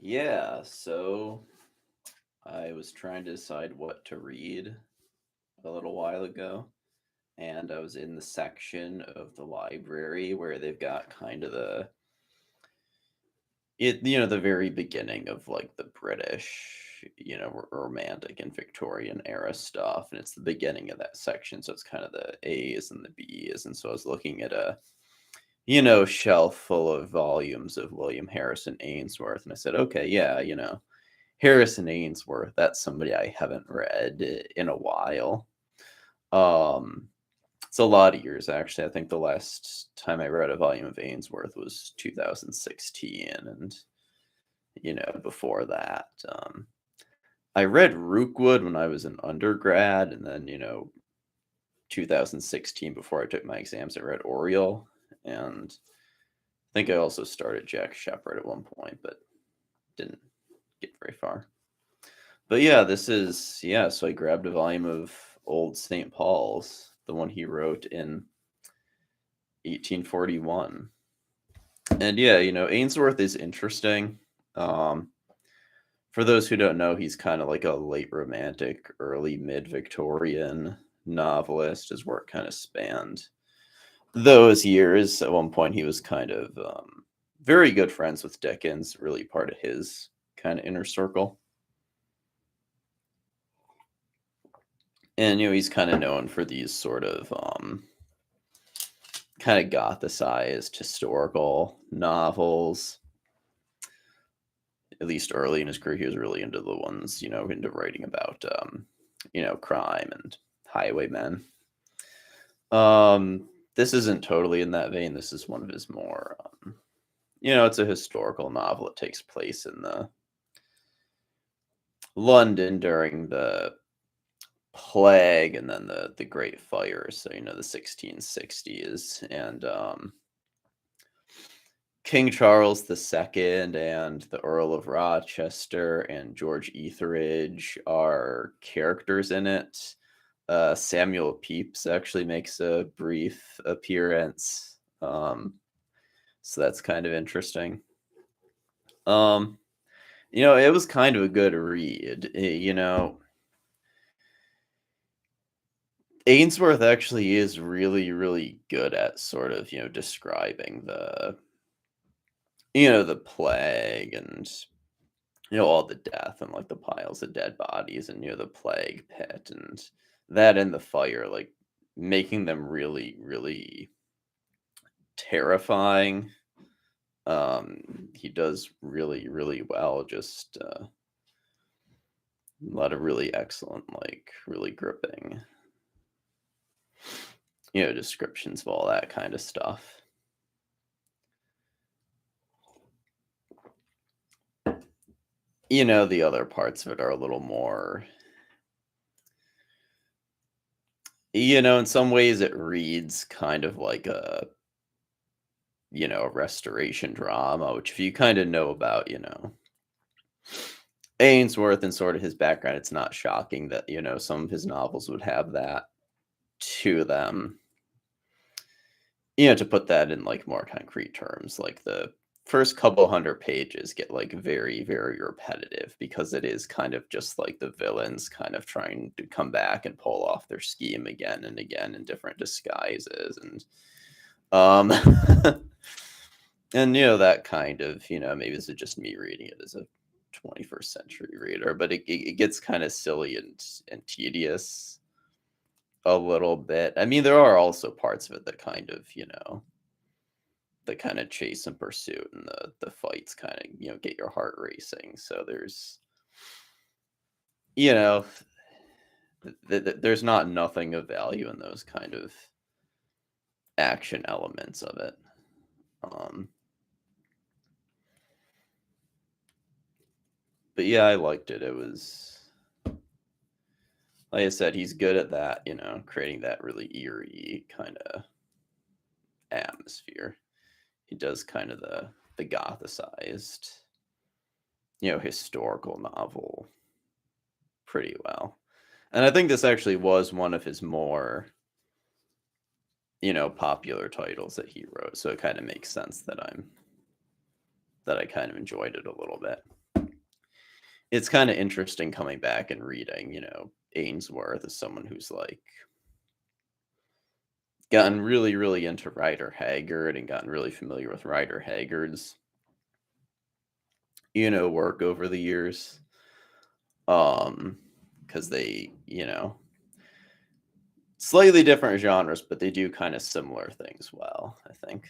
Yeah, so I was trying to decide what to read a little while ago, and I was in the section of the library where they've got kind of the very beginning of like the British, romantic and Victorian era stuff, and it's the beginning of that section, so it's kind of the A's and the B's, and so I was looking at a shelf full of volumes of William Harrison Ainsworth, and I said, okay, yeah, Harrison Ainsworth, that's somebody I haven't read in a while. Um, it's a lot of years, actually. I think the last time I read a volume of Ainsworth was 2016, and before that, I read Rookwood when I was an undergrad, and then 2016 before I took my exams, I read Oriole, and I think I also started Jack Shepherd at one point, but didn't get very far. But yeah, so I grabbed a volume of Old St. Paul's, the one he wrote in 1841. And yeah, Ainsworth is interesting. Um, for those who don't know, he's kind of like a late romantic, early mid Victorian novelist. His work kind of spanned those years. At one point, he was kind of very good friends with Dickens, really part of his kind of inner circle. And he's kind of known for these sort of kind of gothicized historical novels. At least early in his career, he was really into the ones, into writing about crime and highwaymen. This isn't totally in that vein. This is one of his more it's a historical novel. It takes place in the London during the plague and then the Great Fire, so the 1660s, and King Charles II and the Earl of Rochester and George Etheridge are characters in it. Samuel Pepys actually makes a brief appearance, so that's kind of interesting. It was kind of a good read. Ainsworth actually is really, really good at sort of, describing the plague and, all the death and like the piles of dead bodies and, the plague pit and that and the fire, like making them really, really terrifying. He does really, really well. Just a lot of really excellent, like really gripping, descriptions of all that kind of stuff. The other parts of it are a little more, in some ways it reads kind of like a restoration drama, which if you kind of know about, Ainsworth and sort of his background, it's not shocking that, some of his novels would have that to them. To put that in like more concrete terms, like the first couple hundred pages get like very, very repetitive because it is kind of just like the villains kind of trying to come back and pull off their scheme again and again in different disguises. And um and that kind of, maybe this is just me reading it as a 21st century reader, but it gets kind of silly and tedious a little bit. I mean, there are also parts of it that kind of, the kind of chase and pursuit and the fights kind of, get your heart racing. So there's, you know, there's not nothing of value in those kind of action elements of it. Um, but yeah, I liked it. It was, like I said, he's good at that, creating that really eerie kind of atmosphere. He does kind of the gothicized, historical novel pretty well. And I think this actually was one of his more, popular titles that he wrote. So it kind of makes sense that I kind of enjoyed it a little bit. it's kind of interesting coming back and reading, Ainsworth as someone who's like gotten really, really into Rider Haggard and gotten really familiar with Rider Haggard's, work over the years. Because they, slightly different genres, but they do kind of similar things well, I think.